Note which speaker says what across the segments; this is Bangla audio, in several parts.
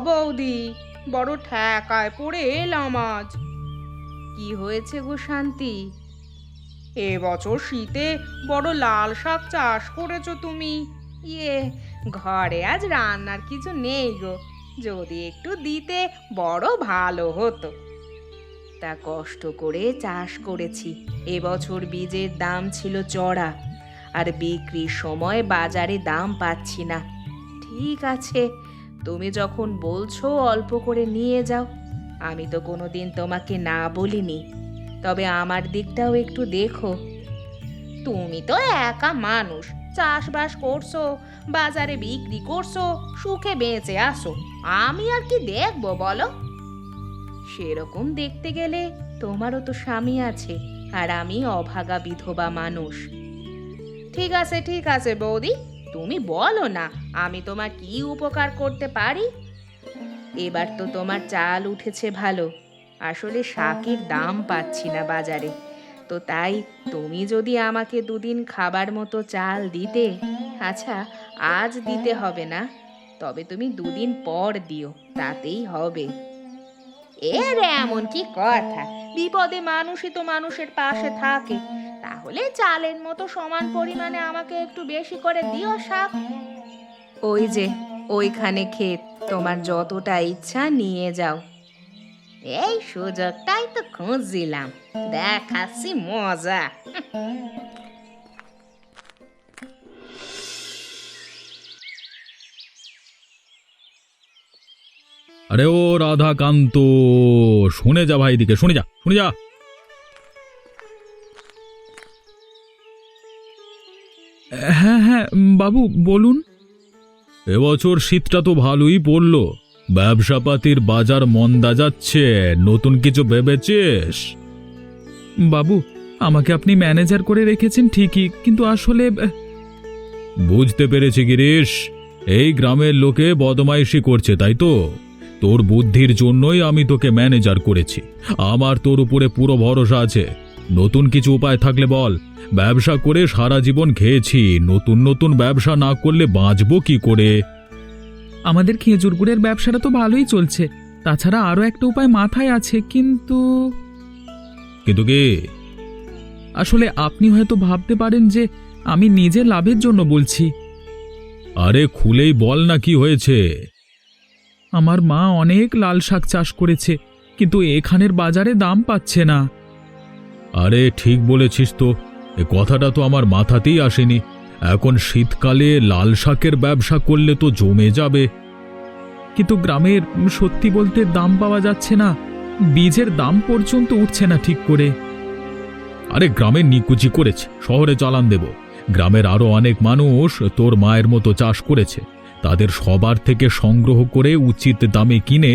Speaker 1: বৌদি, বড় ঠেকায় পড়ে এলাম আজ। কি হয়েছে গো শান্তি? এবছর শীতে বড় লাল শাক চাষ করেছো তুমি। ইয়ে, ঘরে আজ রান্নার কিছু নেই গো, যদি একটু দিতে বড় ভালো হতো। তা কষ্ট করে চাষ করেছি, এবছর বীজের দাম ছিল চড়া, আর বিক্রির সময় বাজারে দাম পাচ্ছি না। ঠিক আছে, তুমি যখন বলছো অল্প করে নিয়ে যাও, আমি তো কোনোদিন তোমাকে না বলিনি, তবে আমার দিকটাও একটু দেখো। তুমি তো একা মানুষ, চাষবাস করছো, বাজারে বিক্রি করছো, সুখে বেঁচে আসো, আমি আর কি দেখবো বলো? সেরকম দেখতে গেলে তোমারও তো স্বামী আছে, আর আমি অভাগা বিধবা মানুষ। ঠিক আছে ঠিক আছে বৌদি, তুমি বলো না আমি তোমার কি উপকার করতে পারি। এবার তো তোমার চাল উঠেছে ভালো, আসলে শাকের দাম পাচ্ছি না বাজারে, তো তাই তুমি যদি আমাকে দুদিন খাবার মতো চাল দিতে। আচ্ছা, আজ দিতে হবে না, তবে তুমি দুদিন পর দিও, তাতেই হবে। এর এমন কি কথা, বিপদে মানুষই তো মানুষের পাশে থাকে, তাহলে চালের মতো সমান পরিমাণে আমাকে একটু বেশি করে দিও শাক। ওই যে ওইখানে ক্ষেত, তোমার যতটা ইচ্ছা নিয়ে যাও। এই সুযোগটাই তো খুঁজছিলাম, দেখাচ্ছি মজা।
Speaker 2: আরে ও রাধাকান্ত, শুনে যা ভাই, দিকে শুনে যা, শুনে যা। হ্যাঁ হ্যাঁ বাবু বলুন। এবছর শীতটা তো ভালোই পড়লো, ব্যবসাপাতির বাজার মন্দা যাচ্ছে, নতুন কিছু ভেবেছিস? বাবু, আমাকে আপনি ম্যানেজার করে রেখেছেন ঠিকই, কিন্তু আসলে বুঝতে পেরেছি গিরিশ, এই গ্রামের লোকে বদমাইশি করছে তাই তো? তোর বুদ্ধির জন্যই আমি তোকে ম্যানেজার করেছি, আমার তোর উপরে পুরো ভরসা আছে। নতুন কিছু উপায় থাকলে বল, ব্যবসা করে সারা জীবন খেয়েছি, নতুন নতুন ব্যবসা না করলে বাঁচবো কি করে? আমাদের খেজুর গুড়ের ব্যবসাটা তো ভালোই চলছে, তাছাড়া আরও একটা উপায় মাথায় আছে, কিন্তু কিন্তু কি? আসলে আপনি হয়তো ভাবতে পারেন যে আমি নিজের লাভের জন্য বলছি। আরে খুলেই বল না, কি হয়েছে? আমার মা অনেক লাল শাক চাষ করেছে, কিন্তু এখানের বাজারে দাম পাচ্ছে না। আরে ঠিক বলেছিস তো, এ কথাটা তো আমার মাথাতেই আসেনি। এখন শীতকালে লাল শাকের ব্যবসা করলে তো জমে যাবে। কিন্তু গ্রামের সত্যি বলতে দাম পাওয়া যাচ্ছে না, বীজের দাম পর্যন্ত উঠছে না ঠিক করে। আরে গ্রামের নিকুচি করেছে, শহরে চালান দেব। গ্রামের আরো অনেক মানুষ তোর মায়ের মতো চাষ করেছে, তাদের সবার থেকে সংগ্রহ করে উচিত দামে কিনে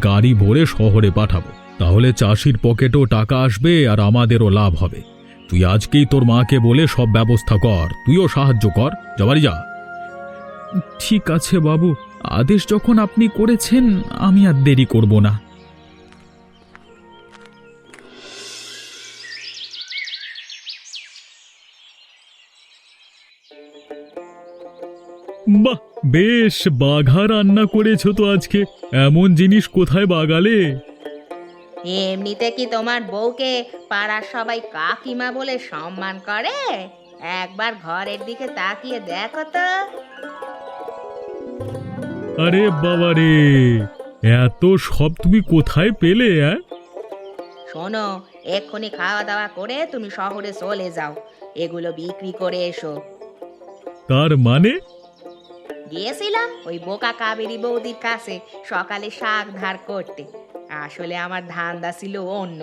Speaker 2: গাড়ি ভরে শহরে পাঠাবো, তাহলে চাষির পকেটেও টাকা আসবে আর আমাদেরও লাভ হবে। তুই আজকেই তোর মাকে বলে সব ব্যবস্থা কর, তুইও সাহায্য কর, যাবারি যা। ঠিক আছে বাবু, আদেশ যখন আপনি করেছেন আমি আর দেরি করব না। বাহ, বেশ বাঘা রান্না করেছো তো আজকে, এমন জিনিস কোথায় বাগালে?
Speaker 1: এমনিতে কি তোমার বউকে পাড়ার সবাই কাকিমা বলে সম্মান করে? একবার ঘরের দিকে তাকিয়ে দেখো তো।
Speaker 2: আরে বাবা রে, এত সব তুমি কোথায় পেলে?
Speaker 1: শোনো, এক্ষুনি খাওয়া দাওয়া করে তুমি শহরে চলে যাও, এগুলো বিক্রি করে এসো।
Speaker 2: তার মানে?
Speaker 1: গিয়েছিলাম ওই বোকা কাবেরী বৌদির কাছে সকালে শাক ধার করতে, আসলে আমার ধান্দা ছিল অন্য।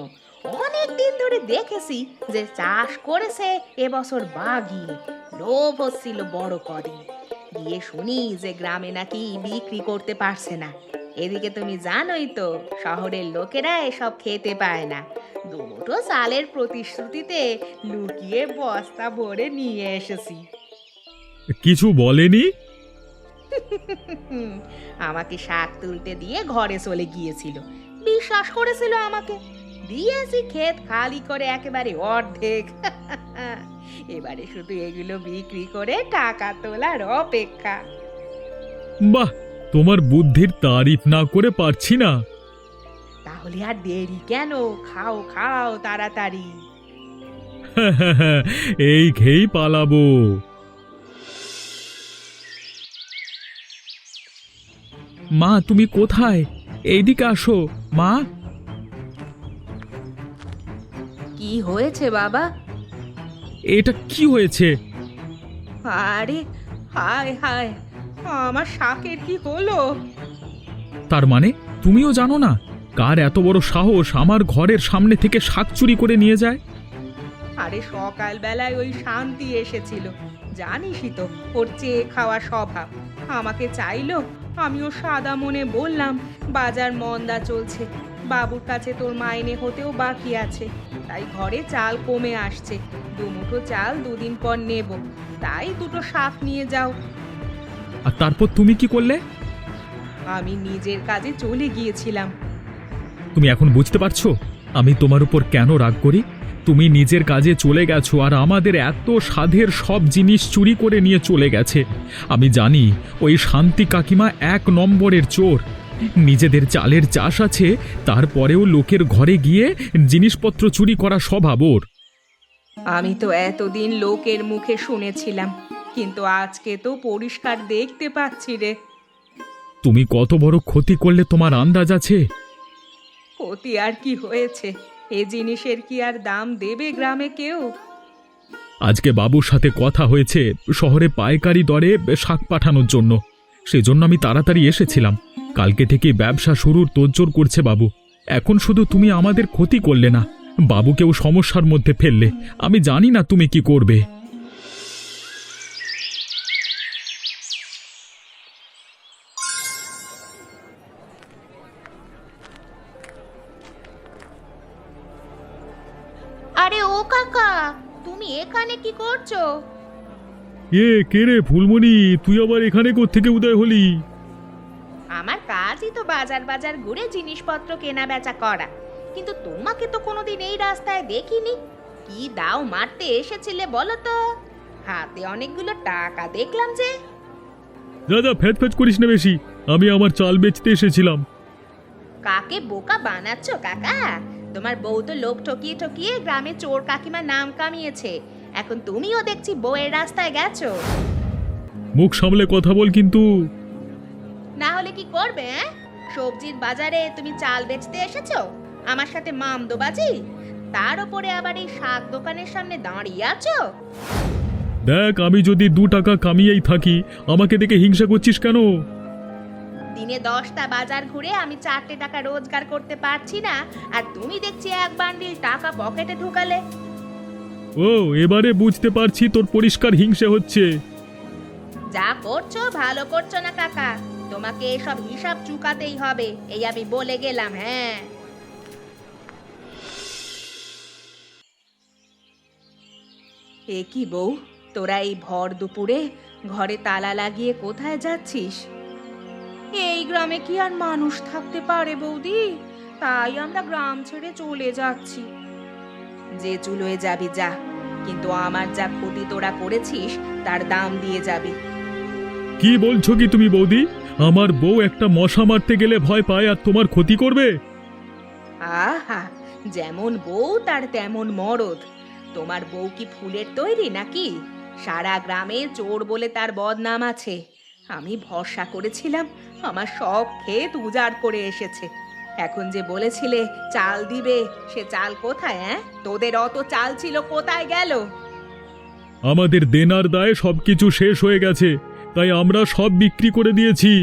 Speaker 1: অনেক দিন ধরে দেখেছি যে চাষ করেছে এবছর বাগিয়ে, লোভ হচ্ছিল বড় কদিন। গিয়ে শুনি যে গ্রামে নাকি বিক্রি করতে পারছে না। এদিকে তুমি জানোই তো, শহরের লোকেরা এসব খেতে পায় না। দুমুঠো চালের প্রতিশ্রুতিতে লুকিয়ে বস্তা ভরে নিয়ে এসেছি।
Speaker 2: কিছু বলেনি?
Speaker 1: আমাকে শাক তুলতে দিয়ে ঘরে চলে গিয়েছিল, বিশ্বাস করেছিল আমাকে। দিয়েছি ক্ষেত খালি করে একেবারে অর্ধেক। এবারে শুধু এগুলো বিক্রি করে টাকা তোলার অপেক্ষা।
Speaker 2: বাহ, তোমার বুদ্ধির তারিফ না করে পারছি না।
Speaker 1: তাহলে আর দেরি কেন? খাও খাও তাড়াতাড়ি।
Speaker 2: এই খেয়েই পালাবো। মা, তুমি কোথায়? এইদিকে আসো মা।
Speaker 1: কি হয়েছে বাবা?
Speaker 2: এটা কি হয়েছে?
Speaker 1: আরে হায় হায়, আমার শাকের কি হলো?
Speaker 2: তার মানে তুমিও জানো না কার এত বড় সাহস আমার ঘরের সামনে থেকে শাক চুরি করে নিয়ে যায়?
Speaker 1: আরে সকালবেলায় ওই শান্তি এসেছিল, জানিসই তো ওর চেয়ে খাওয়া স্বভাব। আমাকে চাইলো, আমিও সাদা মনে বললাম বাজার মন্দা চলছে, বাবুর কাছে তোর মাইনে হতেও বাকি আছে, তাই ঘরে চাল কমে আসছে, দুমুঠো চাল দুদিন পর নেব, তাই দুটো শাক নিয়ে যাও।
Speaker 2: আর তারপর তুমি কি করলে?
Speaker 1: আমি নিজের কাজে চলে গিয়েছিলাম।
Speaker 2: তুমি এখন বুঝতে পারছো আমি তোমার উপর কেন রাগ করি? তুমি নিজের কাজে চলে গেছো আর আমাদের এত সাধের সব জিনিস চুরি করে নিয়ে চলে গেছে। আমি জানি ওই শান্তি কাকিমা এক নম্বরের চোর। নিজেদের চালের চাষ আছে, তারপরেও লোকের ঘরে গিয়ে জিনিসপত্র চুরি করা স্বভাব ওর।
Speaker 1: আমি তো এতদিন লোকের মুখে শুনেছিলাম, কিন্তু আজকে তো পরিষ্কার দেখতে পাচ্ছি রে।
Speaker 2: তুমি কত বড় ক্ষতি করলে তোমার আন্দাজ আছে?
Speaker 1: ক্ষতি আর কি হয়েছে? এ জিনিসের কি আর দাম দেবে গ্রামে কেউ?
Speaker 2: আজকে বাবুর সাথে কথা হয়েছে শহরে পাইকারি দরে শাক পাঠানোর জন্য, সেজন্য আমি তাড়াতাড়ি এসেছিলাম। কালকে থেকে ব্যবসা শুরুর তোড়জোড় করছে বাবু। এখন শুধু তুমি আমাদের ক্ষতি করলে না, বাবুকেও সমস্যার মধ্যে ফেললে। আমি জানি না তুমি কি করবে।
Speaker 1: আরে ও কাকা, তুমি এখানে কি করছো?
Speaker 2: কে রে ফুলমণি, তুই আবার এখানে কোত্থেকে উদয় হলি?
Speaker 1: আমার কাজই তো বাজার বাজার ঘুরে জিনিসপত্র কেনা বেচা করা, কিন্তু তোমাকে তো কোনোদিন এই রাস্তায় দেখিনি। কি দাও মারতে এসেছিলে বলো তো? হাতে অনেকগুলো টাকা দেখলাম যে।
Speaker 2: দাদা ফ্যাচ ফ্যাচ করিস না বেশি, আমি আমার চাল বেচতে এসেছিলাম।
Speaker 1: কাকে বোকা বানাচ্ছো কাকা? তোমার বউ তো লোক ঠকিয়ে ঠকিয়ে গ্রামে চোর কাকিমার নাম কামিয়েছে, এখন তুমিও দেখছি বউয়ের রাস্তায় গেছো।
Speaker 2: মুখ সামলে কথা বল কিন্তু।
Speaker 1: না হলে কি করবে? সবজির বাজারে তুমি চাল বেচতে এসেছো, আমার সাথে মামদোবাজি, তার উপরে আবার এই শাক দোকানের সামনে দাঁড়িয়ে আছো।
Speaker 2: দেখ, আমি যদি 2 টাকা কামিয়েই থাকি, আমাকে দেখে হিংসা করছিস কেন?
Speaker 1: দিনে 10টা বাজার ঘুরে আমি 4টে টাকা রোজগার করতে পারছি না, আর তুমি দেখছি এক বান্ডিল টাকা পকেটে ঢুকালে।
Speaker 2: ও, এবারে বুঝতে পারছি তোর পরিষ্কার হিংসে হচ্ছে।
Speaker 1: যা করছো ভালো করছো না কাকা, তোমাকে এসব হিসাব চুকাতেই হবে, এই আমি বলে গেলাম। হ্যাঁ, এ কি বউ, তোরা এই ভর দুপুরে ঘরে তালা লাগিয়ে কোথায় যাচ্ছিস? এই গ্রামে কি আর মানুষ থাকতে পারে বৌদি? তাই আমরা গ্রাম ছেড়ে চলে যাচ্ছি। যে চুলোয় যাবি যা, কিন্তু আমার যা ক্ষতি তোরা করেছিস তার দাম দিয়ে যাবি।
Speaker 2: কি বলছো কি তুমি বৌদি? আমার বউ একটা মশা মারতে গেলে ভয় পায় আর তোমার ক্ষতি করবে?
Speaker 1: আহা, যেমন বউ তার তেমন মরদ। তোমার বউ কি ফুলের তৈরি নাকি? সারা গ্রামে চোর বলে তার বদনাম আছে। আমি ভরসা করেছিলাম, আমার সব ক্ষেত উজাড় করে এসেছে। এখন যে বলেছিলে চাল দিবে, সে চাল কোথায়? তোদের অত চাল ছিল, কোথায় গেল?
Speaker 2: আমাদের দেনার দায়ে সবকিছু শেষ হয়ে গেছে, তাই আমরা সব বিক্রি করে দিয়েছি।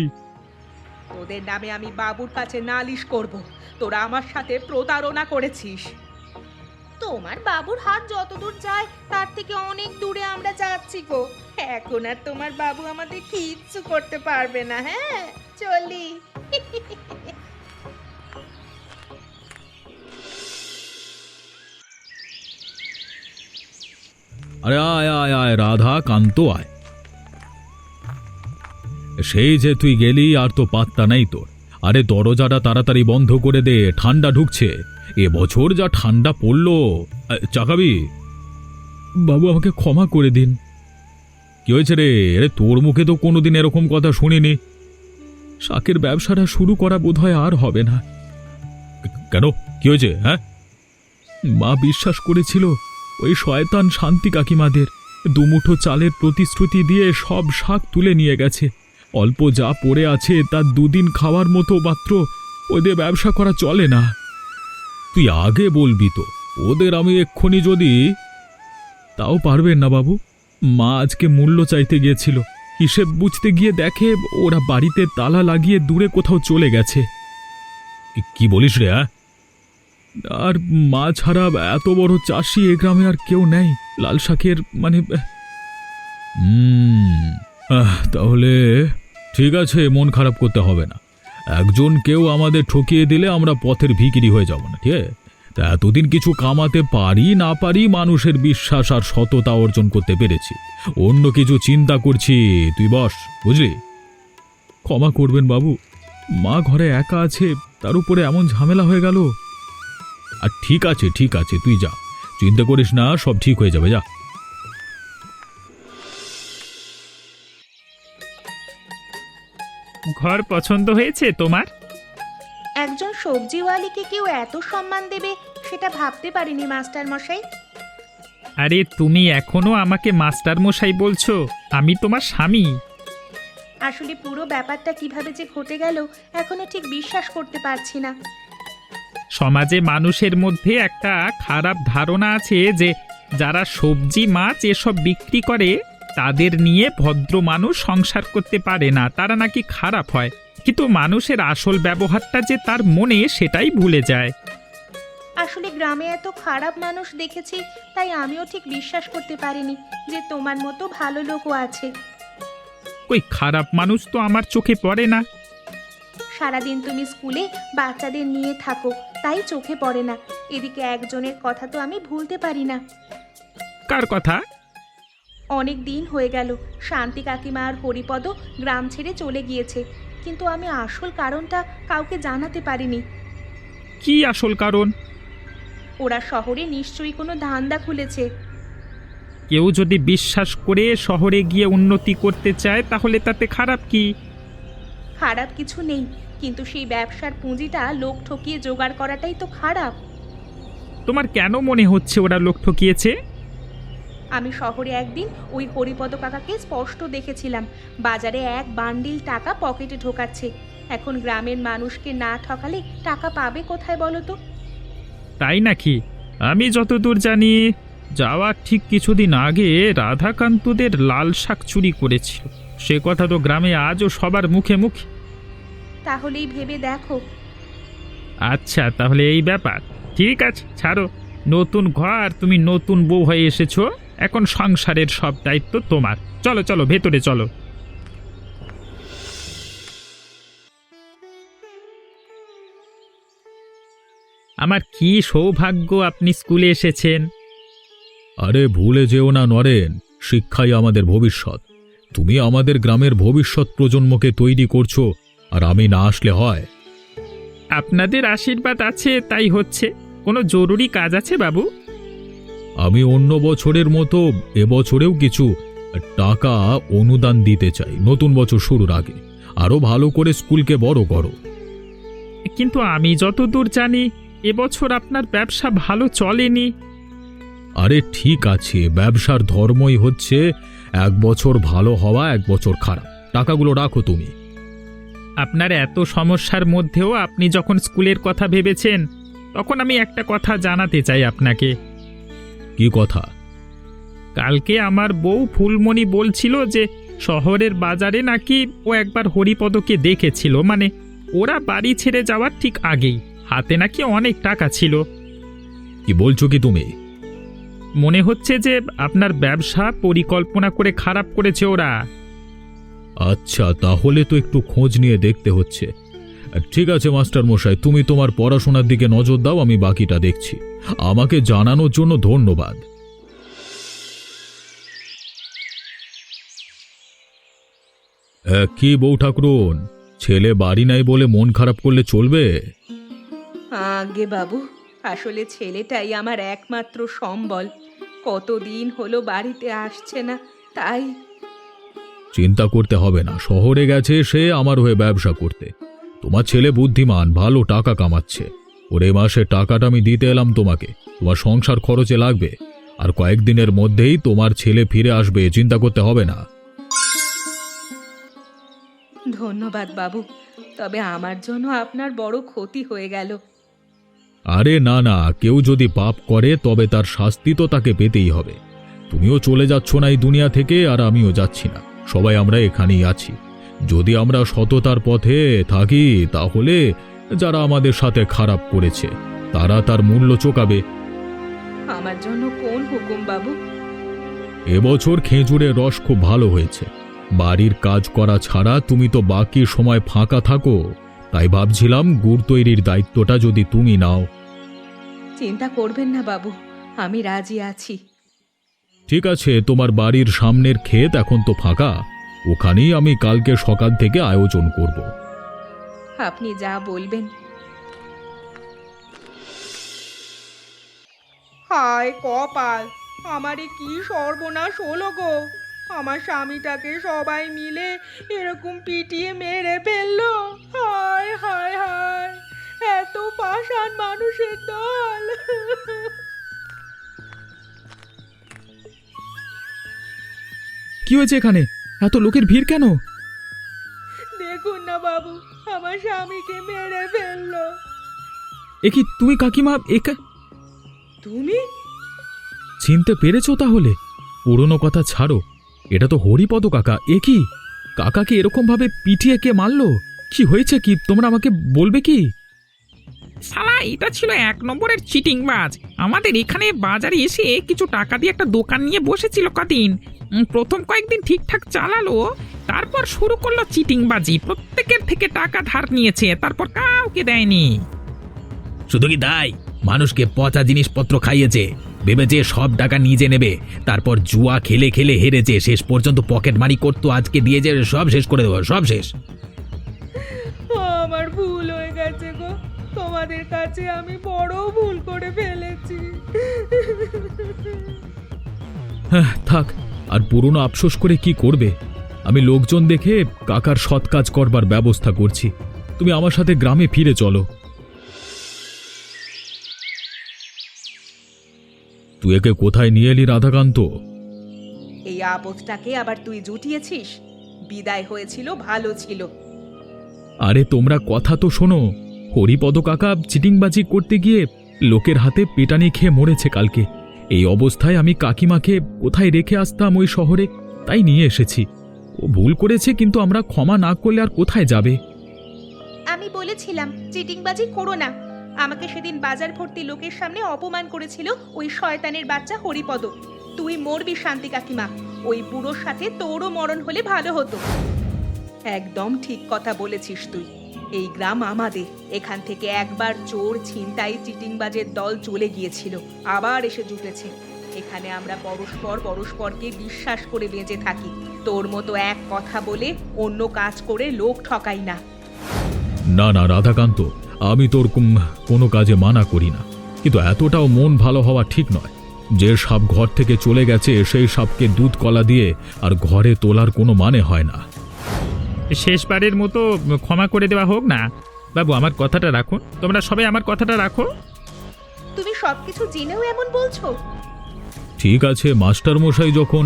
Speaker 1: তোদের নামে আমি বাবুর কাছে নালিশ করব, তোরা আমার সাথে প্রতারণা করেছিস। তোমার বাবুর হাত যতদূর যায় তার থেকে অনেক দূরে আমরা যাচ্ছি গো। এখন আর তোমার বাবু আমাদের কিচ্ছু করতে পারবে না। হ্যাঁ, চলি।
Speaker 2: আরে আয় আয় আয় রাধা কান্ত আয়। সেই যে তুই গেলি আর তো পাত্তা নেই তোর। আরে দরজাটা তাড়াতাড়ি বন্ধ করে দে, ঠান্ডা ঢুকছে। এবছর যা ঠান্ডা পড়লো। চাকাবি? বাবু আমাকে ক্ষমা করে দিন। কি হয়েছে রে? আরে তোর মুখে তো কোনোদিন এরকম কথা শুনিনি। শাকের ব্যবসাটা শুরু করা বোধহয় আর হবে না। কেন, কি হয়েছে? হ্যাঁ, মা বিশ্বাস করেছিল ওই শয়তান শান্তি কাকিমাদের দুমুঠো চালের প্রতিশ্রুতি দিয়ে সব শাক তুলে নিয়ে গেছে। অল্প যা পড়ে আছে তার দুদিন খাওয়ার মতো মাত্র, ওদের ব্যবসা করা চলে না। তুই আগে বলবি তো, ওদের আমি এক্ষুনি যদি। তাও পারবেন না বাবু, মা আজকে মূল্য চাইতে গিয়েছিল, হিসেব বুঝতে গিয়ে দেখে ওরা বাড়িতে তালা লাগিয়ে দূরে কোথাও চলে গেছে। কি বলিস রে? আর মা ছাড়া এত বড় চাষি এ গ্রামে আর কেউ নেই লাল শাকের মানে। তাহলে ঠিক আছে, মন খারাপ করতে হবে না। একজন কেউ আমাদের ঠকিয়ে দিলে আমরা পথের ভিখিরি হয়ে যাব না, ঠিক আছে? তা এতদিন কিছু কামাতে পারি না পারি মানুষের বিশ্বাস আর সততা অর্জন করতে পেরেছি, অন্য কিছু চিন্তা করছি। তুই বস, বুঝলি? ক্ষমা করবেন বাবু, মা ঘরে একা আছে, তার উপরে এমন ঝামেলা হয়ে গেল। আর ঠিক আছে ঠিক আছে, তুই যা, চিন্তা করিস না, সব ঠিক হয়ে যাবে, যা।
Speaker 3: ঘর পছন্দ হয়েছে তোমার?
Speaker 1: একজন সবজিওয়ালিকে কেউ এত সম্মান দেবে সেটা ভাবতে পারিনি মাস্টার মশাই।
Speaker 3: আরে তুমি এখনো আমাকে মাস্টার মশাই বলছো? আমি তোমার স্বামী।
Speaker 1: আসলে পুরো ব্যাপারটা কিভাবে যে ঘটে গেল এখনো ঠিক বিশ্বাস করতে পারছি না।
Speaker 3: সমাজে মানুষের মধ্যে একটা খারাপ ধারণা আছে যে যারা সবজি মাছ এসব বিক্রি করে তাদের নিয়ে ভদ্র মানুষ সংসার করতে পারে না, তারা নাকি খারাপ হয়। কিন্তু মানুষের আসল ব্যবহারটা যে তার মনে, সেটাই ভুলে যায়।
Speaker 1: আসলে গ্রামে এত খারাপ মানুষ দেখেছি, তাই আমিও ঠিক বিশ্বাস করতে পারিনি যে তোমার মতো ভালো লোকও আছে।
Speaker 3: ওই খারাপ মানুষ তো আমার চোখে পড়ে না।
Speaker 1: সারাদিন তুমি স্কুলে বাচ্চাদের নিয়ে থাকো, তাই চোখে পড়ে না। এদিকে একজনের কথা তো আমি ভুলতে পারি না।
Speaker 3: কার কথা?
Speaker 1: অনেক দিন হয়ে গেল শান্তি কাকিমা আর হরিপদ গ্রাম ছেড়ে চলে গিয়েছে, কিন্তু আমি আসল কারণটা কাউকে জানাতে পারিনি।
Speaker 3: কি আসল কারণ?
Speaker 1: ওরা শহরে নিশ্চয়ই কোনো ধান্দা খুলেছে।
Speaker 3: কেউ যদি বিশ্বাস করে শহরে গিয়ে উন্নতি করতে চায় তাহলে তাতে খারাপ কি?
Speaker 1: খারাপ কিছু নেই, কিন্তু সেই ব্যবসার পুঁজিটা লোক ঠকিয়ে জোগাড় করাটাই তো খারাপ।
Speaker 3: তোমার কেন মনে হচ্ছে ওরা লোক ঠকিয়েছে?
Speaker 1: আমি শহরে একদিন ওই হরিপদ কাকাকে স্পষ্ট দেখেছিলাম, বাজারে এক বান্ডিল টাকা পকেটে ঢোকাচ্ছে। এখন গ্রামের মানুষকে না ঠকালে টাকা পাবে কোথায় বলো তো?
Speaker 3: তাই নাকি? আমি যতদূর জানি যাওয়ার ঠিক কিছুদিন আগে রাধাকান্তদের লাল শাক চুরি করেছিল, সে কথা তো গ্রামে আজও সবার মুখে মুখে।
Speaker 1: তাহলেই ভেবে দেখো।
Speaker 3: আচ্ছা, তাহলে এই ব্যাপার। ঠিক আছে, ছাড়ো। নতুন ঘর, তুমি নতুন বউ হয়ে এসেছো, এখন সংসারের সব দায়িত্ব তোমার। চলো চলো, ভেতরে চলো। আমার কি সৌভাগ্য আপনি স্কুলে এসেছেন।
Speaker 2: আরে ভুলে যেও না নরেন, শিক্ষাই আমাদের ভবিষ্যৎ। তুমি আমাদের গ্রামের ভবিষ্যৎ প্রজন্মকে তৈরি করছো, আর আমি না আসলে হয়?
Speaker 3: আপনাদের আশীর্বাদ আছে তাই হচ্ছে। কোনো জরুরি কাজ আছে বাবু?
Speaker 2: আমি অন্য বছরের মতো এবছরেও কিছু টাকা অনুদান দিতে চাই, নতুন বছর শুরুর আগে। আরো ভালো করে স্কুলকে বড় করো।
Speaker 3: কিন্তু আমি যতদূর জানি এবছর আপনার ব্যবসা ভালো চলেনি।
Speaker 2: আরে ঠিক আছে, ব্যবসার ধর্মই হচ্ছে এক বছর ভালো হওয়া, এক বছর খারাপ। টাকাগুলো রাখো তুমি।
Speaker 3: আপনার এত সমস্যার মধ্যেও আপনি যখন স্কুলের কথা ভেবেছেন, তখন আমি একটা কথা জানাতে চাই আপনাকে।
Speaker 2: কি কথা?
Speaker 3: কালকে আমার বউ ফুলমণি বলছিল যে শহরের বাজারে নাকি ও একবার হরিপদকে দেখেছিল, মানে ওরা বাড়ি ছেড়ে যাওয়ার ঠিক আগেই। হাতে নাকি অনেক টাকা ছিল।
Speaker 2: কি বলছো কি তুমি?
Speaker 3: মনে হচ্ছে যে আপনার ব্যবসা পরিকল্পনা করে খারাপ করেছে ওরা।
Speaker 2: আচ্ছা, তাহলে তো একটু খোঁজ নিয়ে দেখতে হচ্ছে। ঠিক আছে মাস্টার মশাই, তুমি তোমার পড়াশোনার দিকে নজর দাও, আমি বাকিটা দেখছি। আমাকে জানানোর জন্য ধন্যবাদ। কি বউ ঠাকুরন, ছেলে বাড়ি নাই বলে মন খারাপ করলে চলবে?
Speaker 1: আগে বাবু, আসলে ছেলেটাই আমার একমাত্র সম্বল। কতদিন হলো বাড়িতে আসছে না, তাই।
Speaker 2: চিন্তা করতে হবে না, শহরে গেছে সে আমার হয়ে ব্যবসা করতে। তোমার ছেলে বুদ্ধিমান, ভালো টাকা কামাচ্ছে। ওর এ মাসে টাকাটা আমি দিতে এলাম তোমাকে, তোমার সংসার খরচে লাগবে। আর কয়েকদিনের মধ্যেই তোমার ছেলে ফিরে আসবে, চিন্তা করতে হবে না।
Speaker 1: ধন্যবাদ বাবু, তবে আমার জন্য আপনার বড় ক্ষতি হয়ে গেল।
Speaker 2: আরে না না, কেউ যদি পাপ করে তবে তার শাস্তি তো তাকে পেতেই হবে। তুমিও চলে যাচ্ছ না এই দুনিয়া থেকে, আর আমিও যাচ্ছি না। সবাই আমরা এখানেই আছি। যদি আমরা সততার পথে থাকি তাহলে যারা আমাদের সাথে খারাপ করেছে তারা তার মূল্য চোকাবে।
Speaker 1: আমার জন্য কোন হুকুম বাবু?
Speaker 2: এবছর খেজুরের রস খুব ভালো হয়েছে। বাড়ির কাজ করা ছাড়া তুমি তো বাকি সময় ফাঁকা থাকো, তাই ভাবছিলাম গুড় তৈরির দায়িত্বটা যদি তুমি নাও।
Speaker 1: চিন্তা করবেন না বাবু, আমি রাজি আছি।
Speaker 2: ঠিক আছে, তোমার বাড়ির সামনের ক্ষেত এখন তো ফাঁকা, ওখানেই আমি কালকে সকাল থেকে আয়োজন করব।
Speaker 1: আপনি যা বলবেন। হায় কপাল, আমারে কি সর্বনাশ হলো গো! আমার স্বামীটাকে সবাই মিলে এরকম পিটিয়ে মেরে ফেললো। হায় হায় হায়, এত পাষাণ মানুষের দল!
Speaker 2: কি হয়েছে এখানে? এত লোকের ভিড় কেন?
Speaker 1: দেখুন না বাবু, আমার স্বামীকে মেরে ফেললো।
Speaker 2: এ কি তুমি কাকিমা?
Speaker 1: তুমি?
Speaker 2: চিনতে পেরেছো তাহলে? পুরনো কথা ছাড়ো, এটা তো হরিপদ কাকা। এ কি, কাকাকে এরকম ভাবে পিটিয়ে কে মারলো? কি হয়েছে কি, তোমরা আমাকে বলবে কি?
Speaker 3: শালা এটা ছিল 1 নম্বরের চিটিংবাজ। আমাদের এখানে বাজারে এসে কিছু টাকা দিয়ে একটা দোকান নিয়ে বসেছিল কদিন। প্রথম কয়েকদিন ঠিকঠাক চালালো, তারপর শুরু করলো চিটিংবাজি। প্রত্যেকের থেকে টাকা ধার নিয়েছে, তারপর কাউকে দেয়নি।
Speaker 4: শুধু কি তাই, মানুষকে পচা জিনিসপত্র খাইয়েছে, ভেবেছে সব টাকা নিজে নেবে। তারপর জুয়া খেলে খেলে হেরেছে, শেষ পর্যন্ত পকেট মারি করতো। আজকে দিয়ে যে সব শেষ করে দেবো, সব শেষ।
Speaker 1: আমার ভুল হয়ে গেছে গো, তোমাদের কাছে আমি বড় ভুল করে ফেলেছি।
Speaker 2: হ্যাঁ থাক, আর পুরনো আফসোস করে কি করবে? আমি লোকজন দেখে কাকার সৎ কাজ করবার ব্যবস্থা করছি। তুমি আমার সাথে গ্রামে ফিরে চলো। তুই একে কোথায় নিয়ে এলি রাধাকান্ত?
Speaker 1: এই আপদটাকে আবার তুই জুটিয়েছিস? বিদায় হয়েছিল, ভালো ছিল।
Speaker 2: আরে তোমরা কথা তো শোনো। হরিপদ কাকা চিটিংবাজি করতে গিয়ে লোকের হাতে পেটানি খেয়ে মরেছে কালকে। এই অবস্থায় আমি কাকিমাকে কোথায় রেখে আসতাম ওই শহরে, তাই নিয়ে এসেছি। ও ভুল করেছে, কিন্তু আমরা ক্ষমা না করলে আর কোথায় যাবে?
Speaker 1: আমি বলেছিলাম চিটিংবাজি করো না। আমাকে সেদিন বাজার ভর্তি লোকের সামনে অপমান করেছিল ওই শয়তানের বাচ্চা হরিপদ। তুই মরবি শান্তি কাকিমা, ওই বুড়োর সাথে তোরও মরণ হলে ভালো হতো। একদম ঠিক কথা বলেছিস তুই। এই গ্রাম আমাদের, এখান থেকে একবার চোর, ছিনতাই, চিটিংবাজের দল চলে গিয়েছিল, আবার এসে জুটেছে। এখানে আমরা পরস্পরকে বিশ্বাস করে বেঁচে থাকি। তোর মতো এক কথা বলে অন্য কাজ করে লোক ঠকাই না।
Speaker 2: না না রাধাকান্ত, আমি তোর কোনো কাজে মানা করি না, কিন্তু এতটাও মন ভালো হওয়া ঠিক নয়। যে সাপ ঘর থেকে চলে গেছে সেই সাপকে দুধ কলা দিয়ে আর ঘরে তোলার কোনো মানে হয় না।
Speaker 3: শেষবারের মতো ক্ষমা করে দেওয়া হোক না। বাবু, আমার কথাটা রাখুন, তোমরা সবাই আমার কথাটা রাখো।
Speaker 1: তুমি সবকিছু জেনেও এমন বলছো?
Speaker 2: ঠিক আছে, মাস্টার মশাই যখন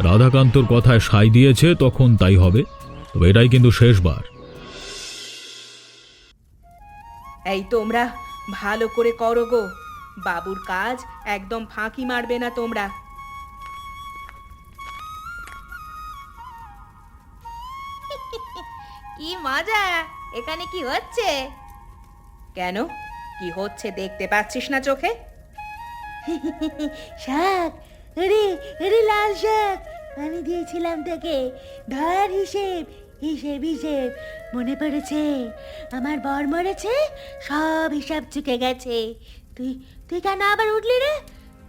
Speaker 2: রাধাকান্তর কথায় সায় দিয়েছে তখন তাই হবে। তবে এটাই কিন্তু শেষবার।
Speaker 1: এই তোমরা ভালো করে করো গো, বাবুর কাজ একদম ফাঁকি মারবে না তোমরা।
Speaker 5: কি মজা! এখানে কি হচ্ছে?
Speaker 1: কেন, কি হচ্ছে দেখতে পাচ্ছিস না চোখে?
Speaker 5: শাক! আরে আরে, লাল শাক! আমি দিয়েছিলাম তোকে। ধর, হিসেব হিসেব হিসেব। মনে পড়েছে, আমার বর মরেছে, সব হিসাব চুকে গেছে। তুই তুই কেন আবার উঠলি রে?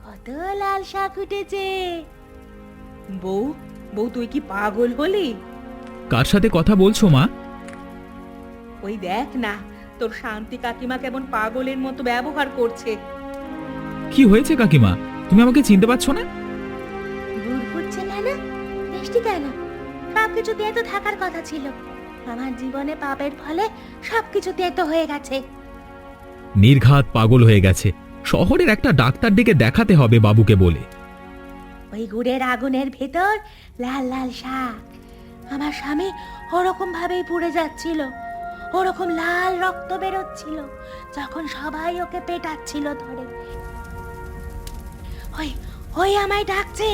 Speaker 5: কত লাল শাক উঠেছে!
Speaker 1: বউ, বউ তুই কি পাগল হলি?
Speaker 2: কার সাথে কথা বলছো মা?
Speaker 1: ওই দেখ না, তোর শান্তি কাকিমা কেমন পাগলের মতো ব্যবহার করছে।
Speaker 2: কি হয়েছে কাকিমা, তুমি আমাকে চিনতে পারছো না?
Speaker 5: গুড় ফুটছে কেন? মিষ্টি কেন? সব সবকিছু দিয়ে তো থাকার কথা ছিল। আমার জীবনে পাপের ফলে সবকিছু তেতো হয়ে গেছে।
Speaker 2: নির্ঘাত পাগল হয়ে গেছে। শহরের একটা ডাক্তার ডেকে দেখাতে হবে বাবুকে বলে।
Speaker 5: ওই গুড়ের আগুনের ভেতর লাল লাল শাক। আমার স্বামী ওরকম ভাবেই পুড়ে যাচ্ছিল, ওরকম লাল রক্ত বেরোচ্ছিল যখন সবাই ওকে পেটাচ্ছিল ধরে। ওই ওই আমায় ডাকছে।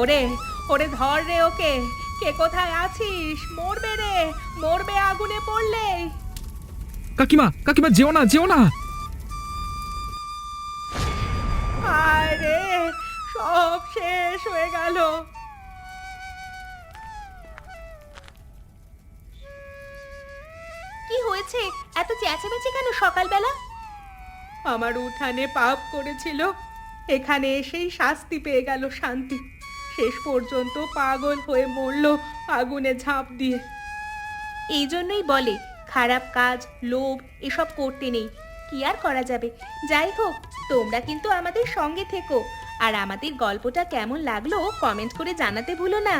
Speaker 1: ওরে ওরে ধর রে ওকে, কে কোথায় আছিস? মরবে রে, মরবে আগুনে পড়লে।
Speaker 2: কাকিমা কাকিমা, যেও না যেও না।
Speaker 1: হায় রে, সব শেষ হয়ে গেল।
Speaker 5: কি হয়েছে? এত চেঁচামেচি কেন সকালবেলা?
Speaker 1: আমার উঠানে পাপ করেছিল, এখানে এসেই শাস্তি পেয়ে গেল শান্তি। শেষ পর্যন্ত পাগল হয়ে মরল আগুনে ঝাঁপ দিয়ে।
Speaker 5: এই জন্যই বলে খারাপ কাজ, লোভ এসব করতে নেই। কি আর করা যাবে। যাই হোক, তোমরা কিন্তু আমাদের সঙ্গে থেকো, আর আমাদের গল্পটা কেমন লাগলো কমেন্ট করে জানাতে ভুলো না।